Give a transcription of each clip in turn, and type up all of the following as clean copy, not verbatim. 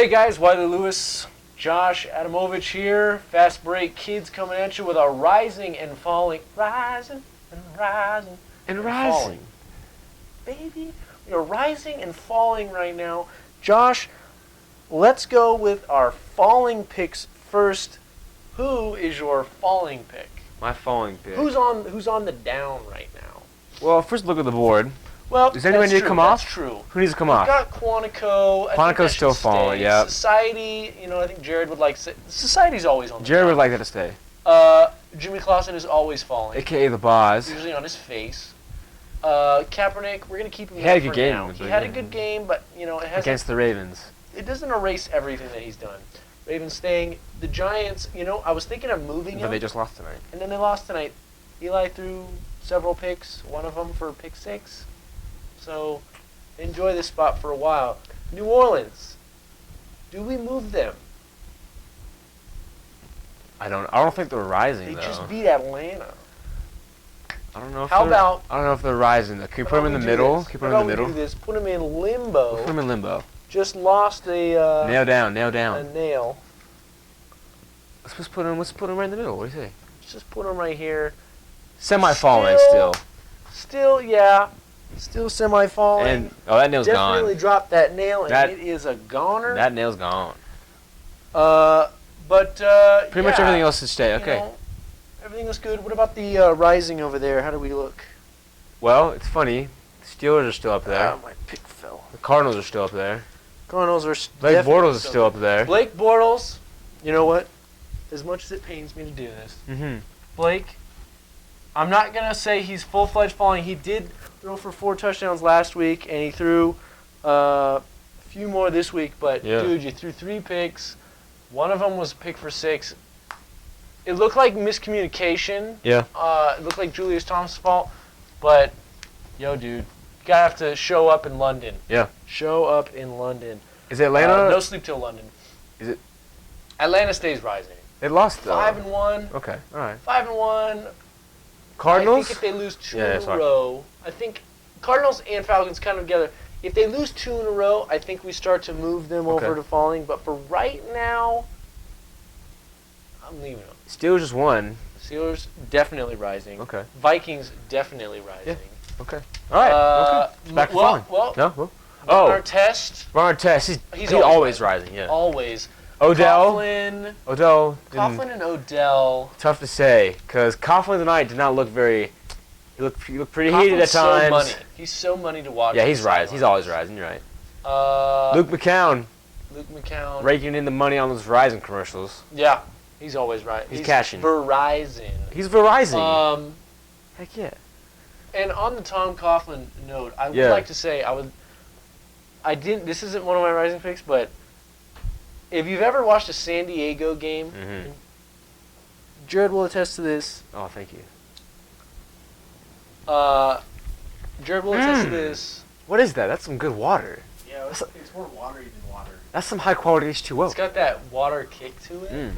Hey guys, Wiley Lewis, Josh Adamovich here. Fast Break Kids coming at you with our rising and falling. Rising and rising and rising. Falling. Baby, we are rising and falling right now. Josh, let's go with our falling picks first. Who is your falling pick? My falling pick. Who's on the down right now? Well, first look at the board. Well, does anyone need to come off? That's true. Who needs to come off? We've got Quantico. Quantico's still falling, yeah. Society, I think Jared would like... Society's always on the Jared top. would like that to stay. Jimmy Clausen is always falling. AKA the boss. Usually on his face. Kaepernick, we're going to keep him He had a for good game. now. He had a good game, but, it hasn't... Against the Ravens. It doesn't erase everything that he's done. Ravens staying. The Giants, I was thinking of moving him. But they just lost tonight. And then they lost tonight. Eli threw several picks, one of them for pick 6. So, enjoy this spot for a while. New Orleans. Do we move them? I don't think they're rising, They though. just beat Atlanta. I don't know if How they're... about... I don't know if they're rising, though. Can you put them in the middle? Can you put them in the middle? We do this? Put them in limbo. Put them in limbo. Just lost a... nail down. A nail. Let's put them right in the middle. What do you say? Just put them right here. Semi-falling still. Still, yeah. Still semi-falling. And that nail's gone. Definitely dropped that nail, and it is a goner. That nail's gone. But pretty much everything else is stay. Okay. Everything looks good. What about the rising over there? How do we look? Well, it's funny. The Steelers are still up there. My pick fell. The Cardinals are still up there. Cardinals are Blake Bortles is still up there. Blake Bortles. You know what? As much as it pains me to do this, Blake, I'm not gonna say he's full-fledged falling. He did throw for 4 touchdowns last week, and he threw a few more this week. But dude, you threw 3 picks. One of them was a pick for 6. It looked like miscommunication. Yeah. It looked like Julius Thomas' fault. But, dude, you gotta have to show up in London. Yeah. Show up in London. Is it Atlanta? No sleep till London. Is it? Atlanta stays rising. They lost though. 5-1. Okay. All right. 5-1. Cardinals? I think if they lose 2 in a row, I think Cardinals and Falcons kind of together. If they lose 2 in a row, I think we start to move them over to falling. But for right now, I'm leaving them. Steelers just won. Steelers definitely rising. Okay. Vikings definitely rising. Yeah. Okay. All right. Okay. Back to falling. Well. No. Ron Artest. Ron Artest. He's always rising. Yeah. Always. Odell. Coughlin and Odell. Tough to say, because Coughlin tonight did not look very. He looked pretty heated at times. So money. He's so money to watch. Yeah, he's rising. He's always rising. You're right. Luke McCown. Raking in the money on those Verizon commercials. Yeah, he's always right. He's cashing. Verizon. He's Verizon. Heck yeah. And on the Tom Coughlin note, I would like to say this isn't one of my rising picks, but if you've ever watched a San Diego game, Jared will attest to this. Oh, thank you. Jared will attest to this. What is that? That's some good water. Yeah, it's more watery than water. That's some high quality H2O. It's got that water kick to it.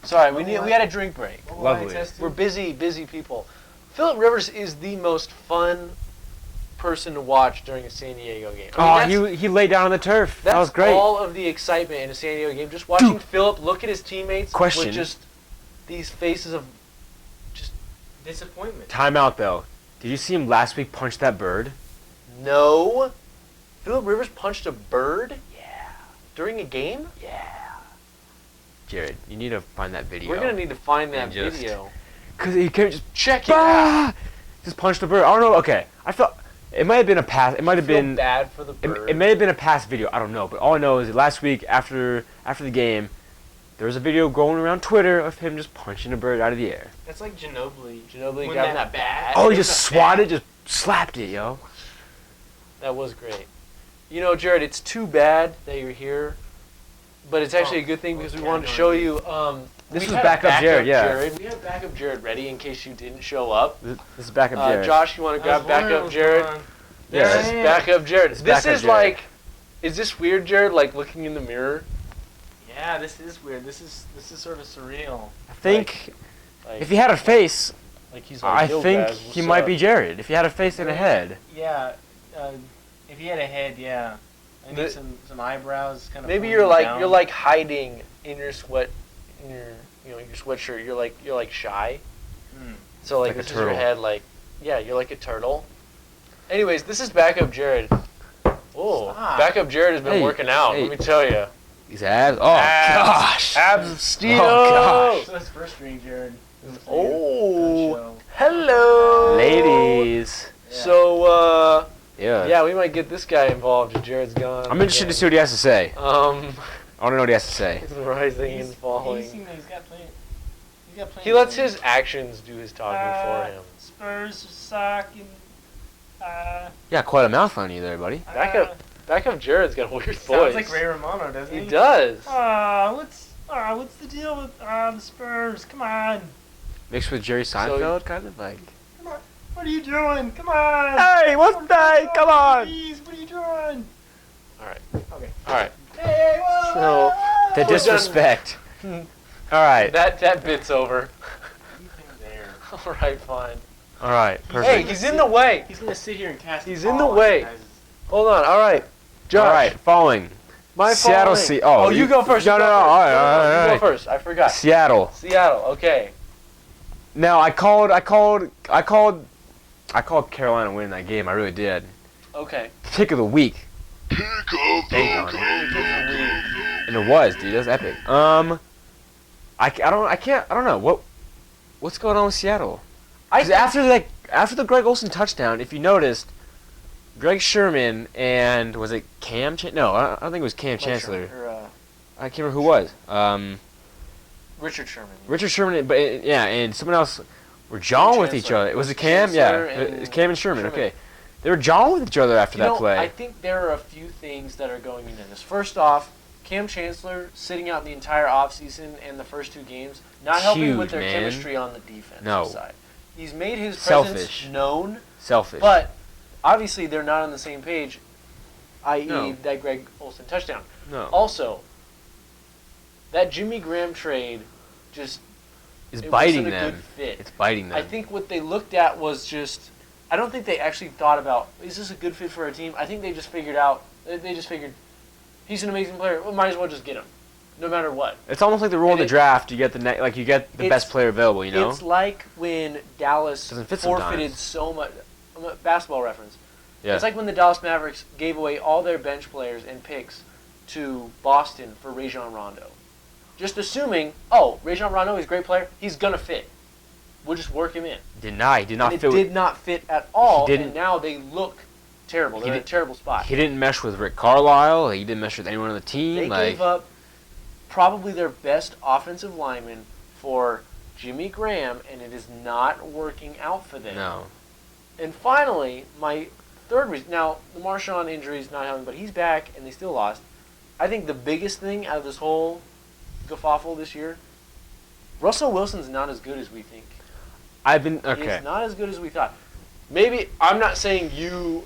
Sorry, we had a drink break. Lovely. We're busy people. Phillip Rivers is the most fun person to watch during a San Diego game. I mean, he laid down on the turf. That was great. That's all of the excitement in a San Diego game. Just watching Phillip look at his teammates with just these faces of just disappointment. Timeout, though. Did you see him last week punch that bird? No. Phillip Rivers punched a bird? Yeah. During a game? Yeah. Jared, you need to find that video. We're going to need to find that video. Because he can't just check it out. Just punched a bird. I don't know. Okay. I felt it might have been a pass. It might have been bad for the bird. It may have been a past video. I don't know. But all I know is that last week after the game, there was a video going around Twitter of him just punching a bird out of the air. That's like Ginobili. Ginobili got that bat. Oh, he just swatted, just slapped it, yo. That was great. Jared, it's too bad that you're here, but it's actually a good thing because we wanted to show you. This is backup Jared, Jared. We have backup Jared ready in case you didn't show up. This is backup Jared. Josh, you want to grab backup Jared? This is backup Jared. This is like, is this weird, Jared? Like looking in the mirror? Yeah, this is weird. This is sort of surreal. I think if he had a face, I think he might be Jared. If he had a face and a head. Yeah, if he had a head, yeah. I need some eyebrows. Kind of. Maybe you're like hiding in your sweat, in your sweatshirt. You're like shy. So like this is your head. Like you're like a turtle. Anyways, this is backup Jared. Oh, backup Jared has been working out. Let me tell you. These abs. Oh gosh. Abs of steel. Oh gosh. So that's first string, Jared. Oh. Hello, ladies. Yeah. So yeah, we might get this guy involved if Jared's gone. I'm interested to see what he has to say. I want to know what he has to say. He's rising and falling. He's got plenty. He lets his actions do his talking for him. Spurs suck and. Yeah, quite a mouth on you there, buddy. Back up Jared's got a weird voice. Sounds like Ray Romano, doesn't he? He does. What's the deal with the Spurs? Come on. Mixed with Jerry Seinfeld, kind of like. Come on. What are you doing? Come on. Hey, what's that? Come on. Please, what are you doing? All right. Okay. All right. Hey, whoa. So the disrespect. All right. That bit's over. There. All right, fine. All right. Perfect. Hey, he's in the way. He's gonna sit here and cast. He's in the way. Hold on. All right. Josh. All right. Following. Seattle. Oh, you go first. No. All right. You go first. I forgot. Seattle. Okay. Now I called Carolina winning that game. I really did. Okay. Pick of the week. Pick of the And it was, dude. That was epic. I don't know what's going on with Seattle. Because after the Greg Olsen touchdown, if you noticed, Greg Sherman and was it Cam? No, I don't think it was Cam Chancellor. I can't remember who it was. Richard Sherman. Richard Sherman, but and someone else were jawing with each other. Was it Cam? It was Cam and Sherman. Okay, they were jawing with each other after that play. I think there are a few things that are going into this. First off, Cam Chancellor sitting out the entire offseason and the first two games, not helping with their chemistry on the defensive side. He's made his presence known. Selfish. But obviously they're not on the same page, i.e. that Greg Olsen touchdown. No. Also, that Jimmy Graham trade just is biting wasn't them. A good fit. It's biting them. I think what they looked at was just. I don't think they actually thought about, is this a good fit for our team? I think they just figured out. They just figured, he's an amazing player. We might as well just get him, no matter what. It's almost like the rule in the draft. You get the best player available. You know. It's like when Dallas forfeited so much. Basketball reference. Yeah. It's like when the Dallas Mavericks gave away all their bench players and picks to Boston for Rajon Rondo. Just assuming, Rajon Rondo is a great player, he's going to fit. We'll just work him in. He did not fit. It did not fit at all, and now they look terrible. They're in a terrible spot. He didn't mesh with Rick Carlisle. He didn't mesh with anyone on the team. They gave up probably their best offensive lineman for Jimmy Graham, and it is not working out for them. No. And finally, my third reason. Now, the Marshawn injury is not helping, but he's back, and they still lost. I think the biggest thing out of this whole guffaffle this year, Russell Wilson's not as good as we think. He's not as good as we thought. Maybe, I'm not saying you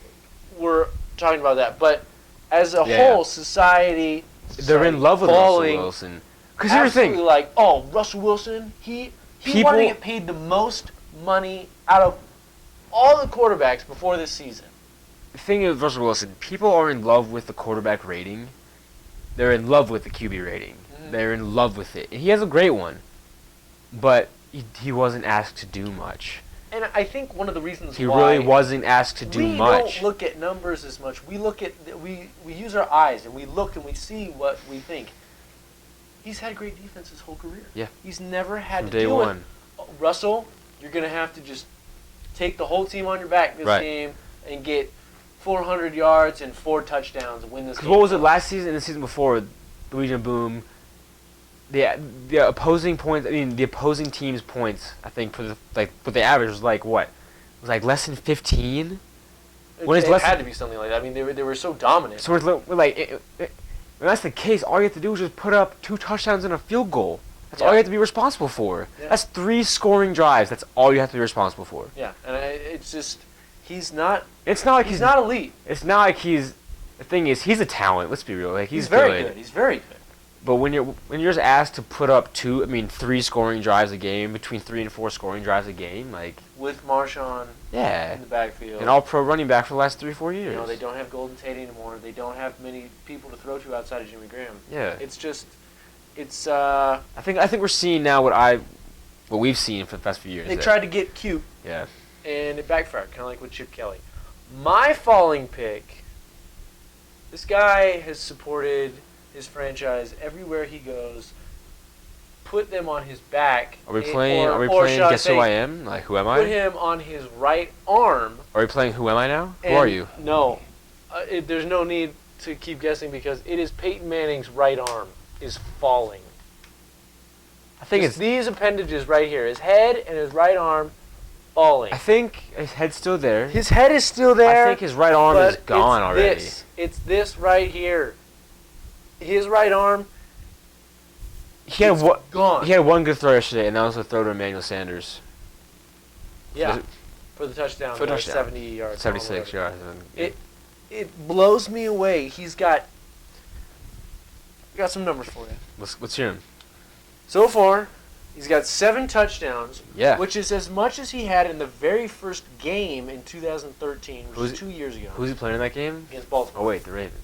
were talking about that, but as a whole, society they're in love with Russell Wilson. Because here's the thing. Like, Russell Wilson, he wanted to get paid the most money out of all the quarterbacks before this season. The thing is, Russell Wilson, people are in love with the quarterback rating. They're in love with the QB rating. Mm-hmm. They're in love with it. And he has a great one. But he wasn't asked to do much. And I think one of the reasons he really wasn't asked to do much. We don't look at numbers as much. We look at we use our eyes and we look and we see what we think. He's had great defense his whole career. Yeah. He's never had From to day do one. it. Russell, you're going to have to just take the whole team on your back this game and get 400 yards and 4 touchdowns and win this game. What was it last season and the season before? The Legion Boom. The opposing points. I mean, the opposing team's points. I think for what they averaged was like what? It was like less than 15. It had to be something like that. I mean, they were so dominant. So we're like, when that's the case, all you have to do is just put up 2 touchdowns and a field goal. That's all you have to be responsible for. Yeah. That's 3 scoring drives. That's all you have to be responsible for. Yeah, and it's just he's not. It's not like he's not elite. It's not like he's. The thing is, he's a talent. Let's be real. Like he's very good. He's very good. But when you're just asked to put up 3 scoring drives a game, between 3 and 4 scoring drives a game, like with Marshawn yeah, in the backfield. an all-pro running back for the last 3-4 years. You know, they don't have Golden Tate anymore. They don't have many people to throw to outside of Jimmy Graham. Yeah. I think we're seeing now what we've seen for the past few years. They tried to get cute. Yeah. And it backfired, kind of like with Chip Kelly. My falling pick, this guy has supported his franchise everywhere he goes, put them on his back. Are we playing Guess Who I Am? Like, who am I? Put him on his right arm. Are we playing Who Am I now? Who are you? No. There's no need to keep guessing because it is Peyton Manning's right arm is falling. I think it's these appendages right here. His head and his right arm falling. I think his head's still there. His head is still there. I think his right arm is gone already. It's this right here. His right arm. Gone. He had one good throw yesterday, and that was a throw to Emmanuel Sanders. Yeah, for the touchdown. For the touchdown. 70 yards. 76 yards. It blows me away. He's got some numbers for you. Let's hear him. So far, he's got 7 touchdowns, yeah, which is as much as he had in the very first game in 2013, which was 2 years ago. Who's he playing in that game? Against Baltimore. Oh, wait, the Ravens.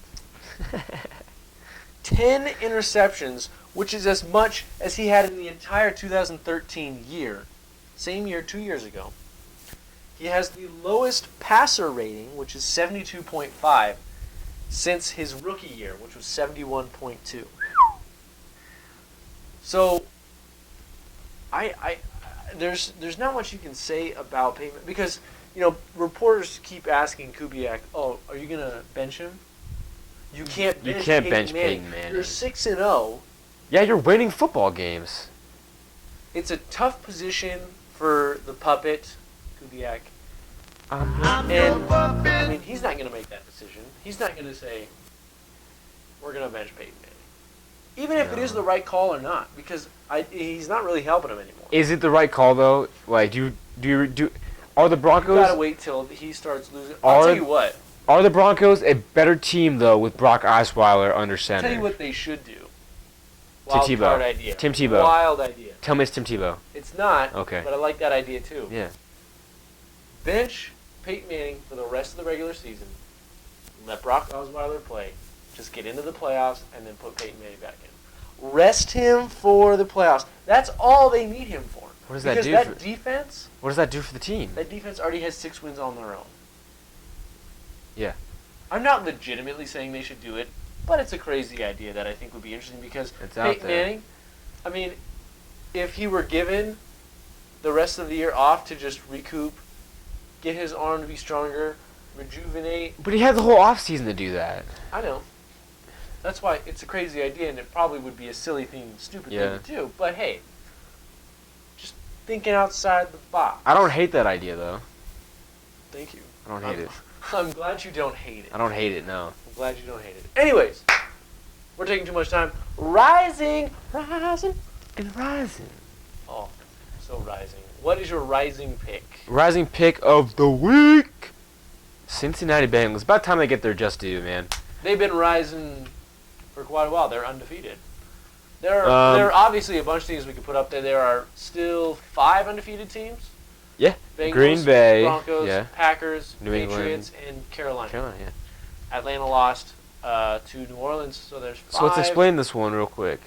10 interceptions, which is as much as he had in the entire 2013 year. Same year 2 years ago. He has the lowest passer rating, which is 72.5, since his rookie year, which was 71.2. So, there's not much you can say about Peyton because reporters keep asking Kubiak, "Oh, are you gonna bench him?" You can't bench Peyton Manning. You're 6-0. Yeah, you're winning football games. It's a tough position for the puppet, Kubiak. And he's not gonna make that decision. He's not gonna say, "We're gonna bench Peyton Manning." Even if it is the right call or not, because he's not really helping him anymore. Is it the right call though? Like, are the Broncos? You gotta wait till he starts losing. I'll tell you what. Are the Broncos a better team though with Brock Osweiler under center? I'll tell you what they should do. Tim Tebow. Wild idea. Tell me it's Tim Tebow. It's not. Okay. But I like that idea too. Yeah. Bench Peyton Manning for the rest of the regular season. Let Brock Osweiler play. Just get into the playoffs and then put Peyton Manning back in. Rest him for the playoffs. That's all they need him for. What does that do? Because that defense. What does that do for the team? That defense already has 6 wins on their own. Yeah. I'm not legitimately saying they should do it, but it's a crazy idea that I think would be interesting because Peyton Manning, I mean, if he were given the rest of the year off to just recoup, get his arm to be stronger, rejuvenate. But he had the whole offseason to do that. I know. That's why it's a crazy idea, and it probably would be a silly thing, stupid thing to do. But hey, just thinking outside the box. I don't hate that idea, though. Thank you. I don't hate it. I'm glad you don't hate it. I don't hate it, no. I'm glad you don't hate it. Anyways, we're taking too much time. Rising. And rising. Oh, so rising. What is your rising pick? Rising pick of the week. Cincinnati Bengals. About time they get their just due, man. They've been rising for quite a while. They're undefeated. There are obviously a bunch of teams we could put up there. There are still 5 undefeated teams. Yeah. Bengals, Green Bay, Broncos, Packers, New Patriots, England, and Carolina. Yeah. Atlanta lost to New Orleans, so there's 5. So let's explain this one real quick.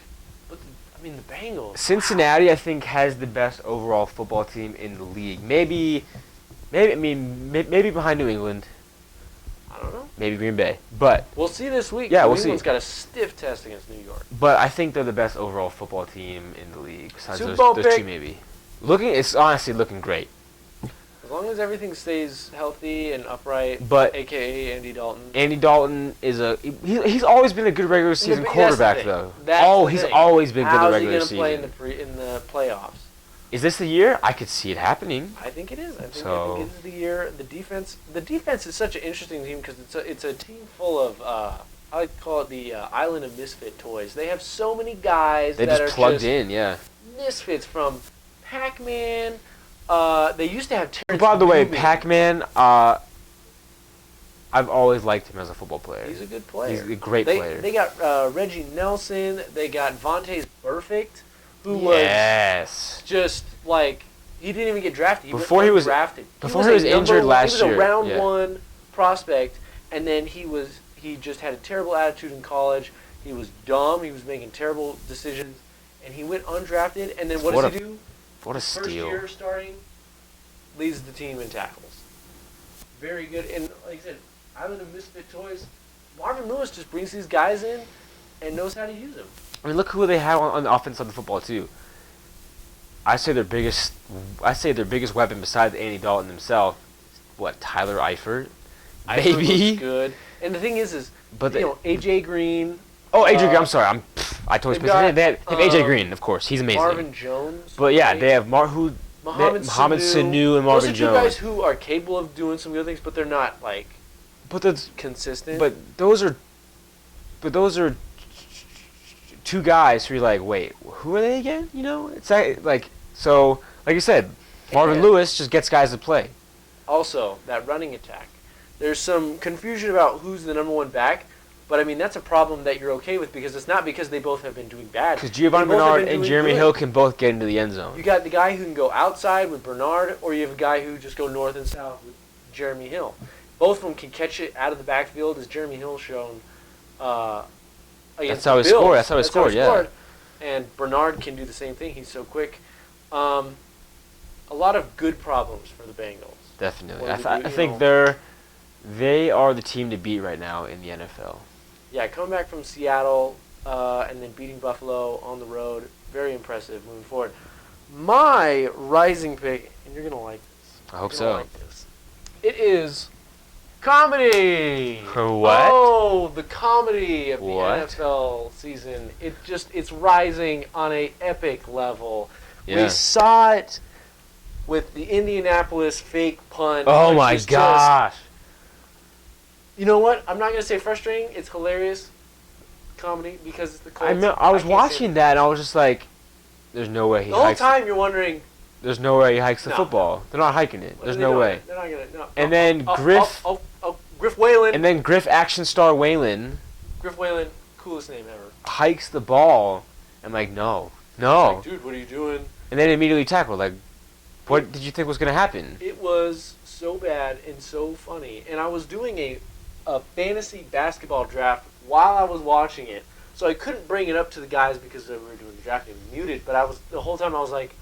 But the Bengals. Cincinnati, I think, has the best overall football team in the league. Maybe behind New England. I don't know. Maybe Green Bay, but we'll see this week. Yeah, New we'll England's see. got a stiff test against New York. But I think they're the best overall football team in the league. Besides Super those Bowl two, pick. maybe. It's honestly looking great. As long as everything stays healthy and upright, But a.k.a. Andy Dalton. Andy Dalton is he's always been a good regular season but that's quarterback, the thing. though. That's the He's thing. always been good in the How's regular he season. going to play in the playoffs? Is this the year? I could see it happening. I think it is. I think So- it is the year. The defense is such an interesting team because it's a team full of I like to call it the island of misfit toys. They have so many guys They that just are plugged just in, yeah. misfits from Pac-Man. They used to have Terrence By the way, Newman. Pac-Man, I've always liked him as a football player. He's a good player. He's a great player. They got Reggie Nelson. They got Vontaze Burfict, who yes. was just like he didn't even get drafted. Before he was drafted. Before he was injured last year. He was a round one prospect, and then he just had a terrible attitude in college. He was dumb. He was making terrible decisions, and he went undrafted. And then what does he do? What a steal! First year starting, leads the team in tackles. Very good. And like I said, out of the misfit toys, Marvin Lewis just brings these guys in and knows how to use them. I mean, look who they have on the offense of the football too. I say their biggest weapon besides Andy Dalton himself. What, Tyler Eifert? Maybe. Good. And the thing is but AJ Green. Oh, AJ Green. I'm sorry. I totally spaced it. They have AJ Green, of course. He's amazing. Marvin Jones. But yeah, they have Mohamed Sanu and Marvin Jones. Those are two guys who are capable of doing some good things, but they're not like. But that's consistent. But those are two guys who are like, wait, who are they again? You know, it's like so. Like you said, Marvin Lewis just gets guys to play. Also, that running attack. There's some confusion about who's the number one back, but I mean that's a problem that you're okay with because it's not because they both have been doing bad. Because Giovanni Bernard and Jeremy Hill can both get into the end zone. You got the guy who can go outside with Bernard, or you have a guy who just go north and south with Jeremy Hill. Both of them can catch it out of the backfield, as Jeremy Hill shown. That's how he scored. That's how he scored. Yeah. And Bernard can do the same thing. He's so quick. A lot of good problems for the Bengals. Definitely. I think they are the team to beat right now in the NFL. Yeah, coming back from Seattle and then beating Buffalo on the road, very impressive moving forward. My rising pick, and you're gonna like this. I hope so. Like this. It is comedy. What? Oh, the comedy of the NFL season. It's rising on a epic level. Yeah. We saw it with the Indianapolis fake punt. Oh my gosh. You know what? I'm not going to say frustrating. It's hilarious comedy because it's the Colts. I was watching that and I was just like, there's no way he hikes. The whole time you're wondering. There's no way he hikes the football. They're not hiking it. There's no way. They're not going to. No. And then Griff. Griff Whalen. And then Griff action star Whalen. Griff Whalen, coolest name ever. Hikes the ball. I'm like, no. Like, dude, what are you doing? And then immediately tackled. Like, what did you think was going to happen? It was so bad and so funny. And I was doing a fantasy basketball draft while I was watching it. So I couldn't bring it up to the guys because we were doing the drafting muted. But the whole time I was like,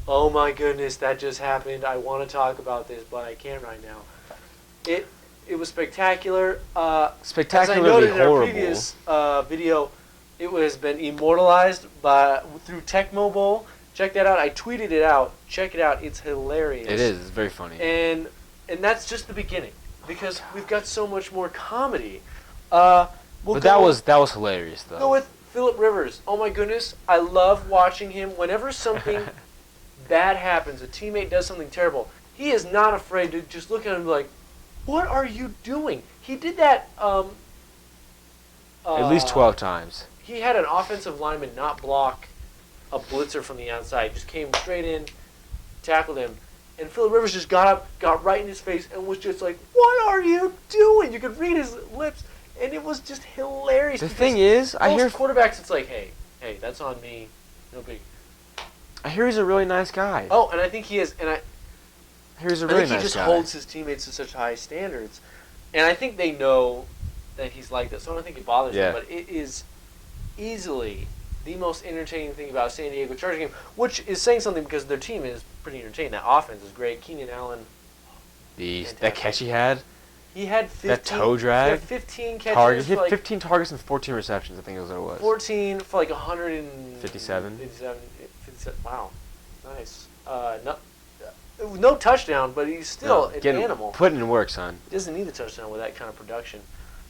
oh my goodness, that just happened. I want to talk about this, but I can't right now. It was spectacular. Spectacularly as I noted horrible. In our previous video, it has been immortalized through Tecmo Bowl. Check that out. I tweeted it out. Check it out. It's hilarious. It is. It's very funny. And that's just the beginning because we've got so much more comedy. That was hilarious though. Go with Phillip Rivers. Oh my goodness, I love watching him. Whenever something bad happens, a teammate does something terrible, he is not afraid to just look at him and be like, "What are you doing?" He did that. At least 12 times. He had an offensive lineman not block a blitzer from the outside. Just came straight in, tackled him. And Phillip Rivers just got up, got right in his face, and was just like, "What are you doing?" You could read his lips, and it was just hilarious. The thing is, I hear quarterbacks, it's like, hey, that's on me, no big. I hear he's a really nice guy. Oh, and I think he is, and I hear he's a really nice guy. I think he just holds his teammates to such high standards, and I think they know that he's like that, so I don't think it bothers him. But it is easily the most entertaining thing about a San Diego Chargers game, which is saying something because their team is pretty entertaining. That offense is great. Keenan Allen. That catch he had. He had 15. That toe drag. He had 15 catches. He had 15 targets and 14 receptions, I think is what it was. 14 for like 157. 57. Wow. Nice. No touchdown, but he's still an animal. Putting in work, son. He doesn't need a touchdown with that kind of production.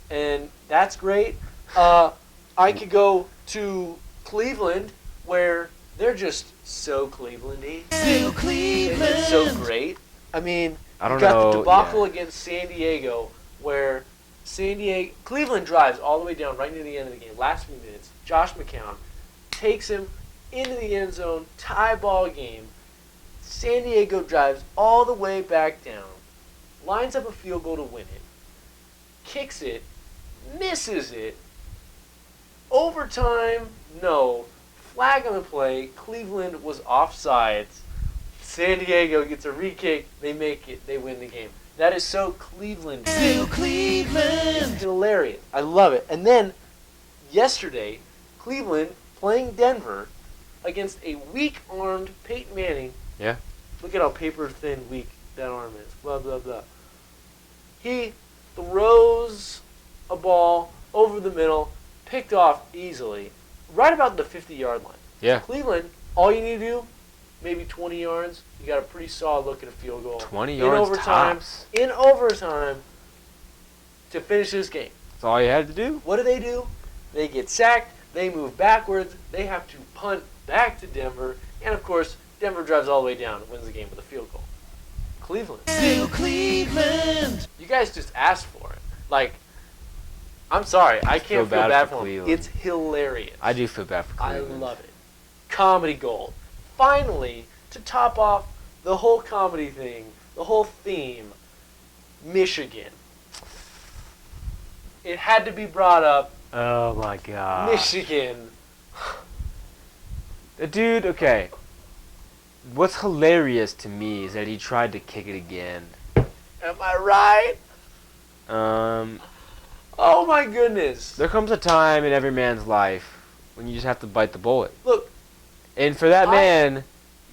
And that's great. I could go to Cleveland, where they're just so Cleveland-y. So Cleveland. It's so great. I mean, I don't you got know, the debacle against San Diego, where Cleveland drives all the way down right near the end of the game. Last few minutes, Josh McCown takes him into the end zone, tie ball game. San Diego drives all the way back down, lines up a field goal to win it. kicks it, misses it. Overtime, no. Flag on the play. Cleveland was offsides. San Diego gets a re-kick. They make it. They win the game. That is so Cleveland. Still Cleveland. It's hilarious. I love it. And then, yesterday, Cleveland playing Denver against a weak-armed Peyton Manning. Yeah. Look at how paper-thin weak that arm is. Blah, blah, blah. He throws a ball over the middle, picked off easily, right about the 50-yard line. Yeah. Cleveland, all you need to do, maybe 20 yards, you got a pretty solid look at a field goal. 20 yards tops. In overtime to finish this game. That's all you had to do? What do? They get sacked, they move backwards, they have to punt back to Denver, and of course, Denver drives all the way down and wins the game with a field goal. Cleveland. Still Cleveland. You guys just asked for it. Like, I'm sorry, I can't feel bad for them. Cleveland. It's hilarious. I do feel bad for I Cleveland. love it. Comedy gold. Finally, to top off the whole comedy thing, the whole theme, Michigan. It had to be brought up. Oh my god. Michigan. Dude, okay. What's hilarious to me is that he tried to kick it again. Am I right? Oh my goodness. There comes a time in every man's life when you just have to bite the bullet. Look. And for that man,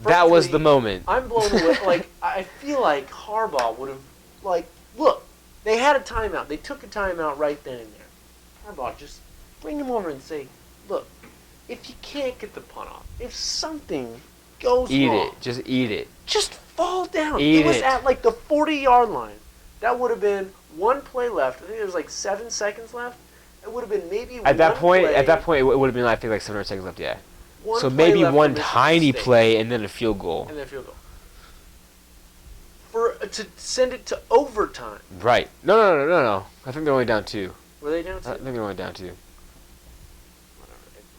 that was the frankly, moment. I'm blown away. Like, I feel like Harbaugh would have, like, look, they had a timeout. They took a timeout right then and there. Harbaugh, just bring him over and say, look, if you can't get the punt off, if something goes Eat wrong, it. Just eat it. just fall down. Eat it was it. at, like, the 40-yard line. That would have been one play left. I think there was, like, 7 seconds left. It would have been maybe At that point, play, it would have been, I think, like 700 seconds left, yeah. one So play maybe left one for Michigan tiny State. play and then a field goal. And then field goal. To send it to overtime. Right. No. I think they're only down 2. Were they down I to? think they're only down 2. Whatever.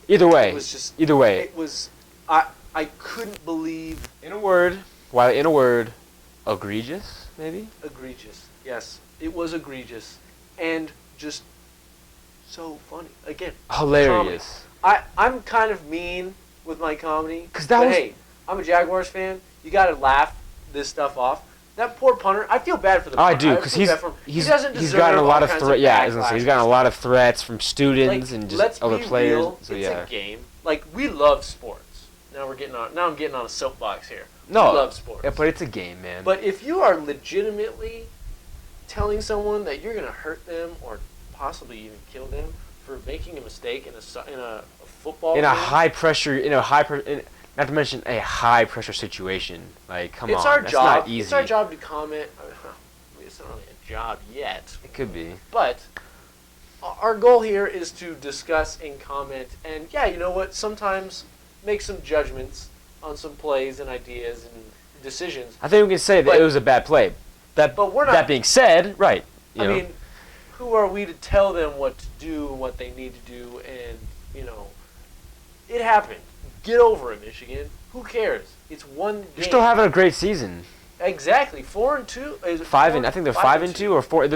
Either way. It was just. Either way. It was. I couldn't believe. In a word, egregious, maybe? Egregious. Yes, it was egregious, and just so funny. Again. Hilarious. I'm kind of mean with my comedy. 'Cause that but was- hey, I'm a Jaguars fan. You gotta laugh this stuff off. That poor punter. I feel bad for the punter. I do, because feel bad for him. he's he doesn't he's deserve gotten a lot all of kinds threats. Yeah, I was gonna say backlash he's gotten a and lot of threats from students like, and let's just other be players. Real. So It's yeah. a game. Like, we love sports. Now I'm getting on a soapbox here. No, we love sports. Yeah, but it's a game, man. But if you are legitimately telling someone that you're gonna hurt them or possibly even kill them for making a mistake in a football in game, a not to mention a high pressure situation, like come it's on, our that's job. not easy. It's our job to comment. It's not really a job yet. It could be. But our goal here is to discuss and comment, and yeah, you know what? Sometimes make some judgments on some plays and ideas and decisions. I think we can say that But- it was a bad play. But we're not. that being said, right? I mean, who are we to tell them what to do and what they need to do? And it happened. Get over it, Michigan. Who cares? It's one game. you're still having a great season. Exactly. 4-2. Is it I four? think they're 5-2 or 4.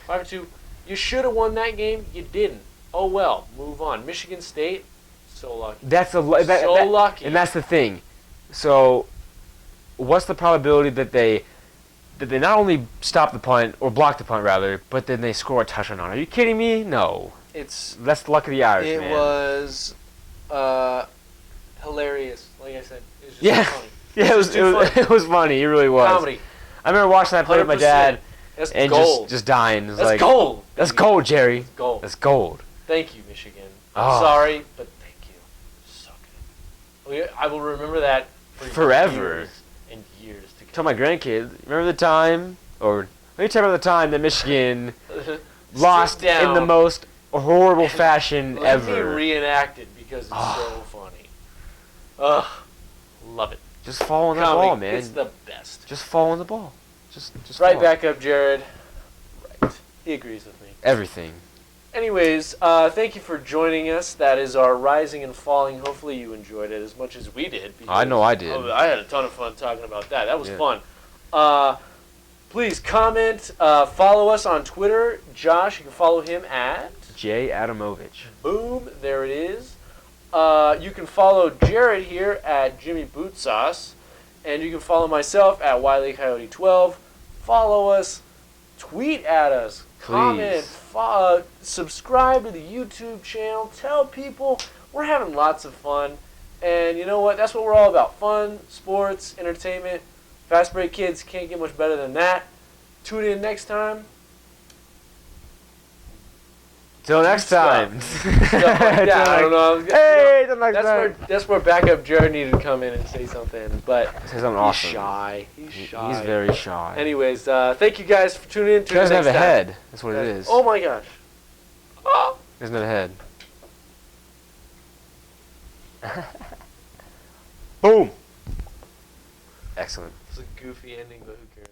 5-2. You should have won that game. You didn't. Oh well. Move on. Michigan State. So lucky. That's Lucky. and that's the thing. So, what's the probability that they not only stop the punt or block the punt rather, but then they score a touchdown on it? Are you kidding me? No. That's the luck of the Irish, It man. was hilarious. Like I said, it was just Yeah. funny. Yeah, It's too funny. it was funny. It really was. Comedy. I remember watching that play with my 100%. dad That's and gold. just dying. It was That's like, gold. That's gold, Jerry. That's gold. That's gold. Thank you, Michigan. Oh. I'm sorry, but thank you. So good. I will remember that for Forever. years and years to Tell come. my grandkids, remember the time, or let me tell you about the time that Michigan lost Sit down. in the most horrible fashion Let me ever. reenact it because it's so funny. Ugh, love it. Just fall on the Comedy, ball, man. It's the best. Just fall on the ball. Just Right fall. back up, Jared. Right. He agrees with me. Everything. Anyways, thank you for joining us. That is our Rising and Falling. Hopefully you enjoyed it as much as we did. I know I did. I had a ton of fun talking about that. That was Yeah. fun. Please comment, follow us on Twitter. Josh, you can follow him at J. Adamovich. Boom, there it is. You can follow Jared here at Jimmy Boot Sauce, and you can follow myself at Wiley Coyote 12. Follow us, tweet at us, comment, subscribe to the YouTube channel. Tell people we're having lots of fun, and you know what? That's what we're all about: fun, sports, entertainment. Fast Break Kids can't get much better than that. Tune in next time. Till next time. Stuff like that. I don't know. Hey, till next time. That's where backup Jared needed to come in and say something, but Say something he's awesome. shy. He's shy. He's very shy. Anyways, thank you guys for tuning in. He doesn't have a head. That's what it is. Oh my gosh. Oh. He doesn't have a head. Boom. Excellent. It's a goofy ending, but who cares?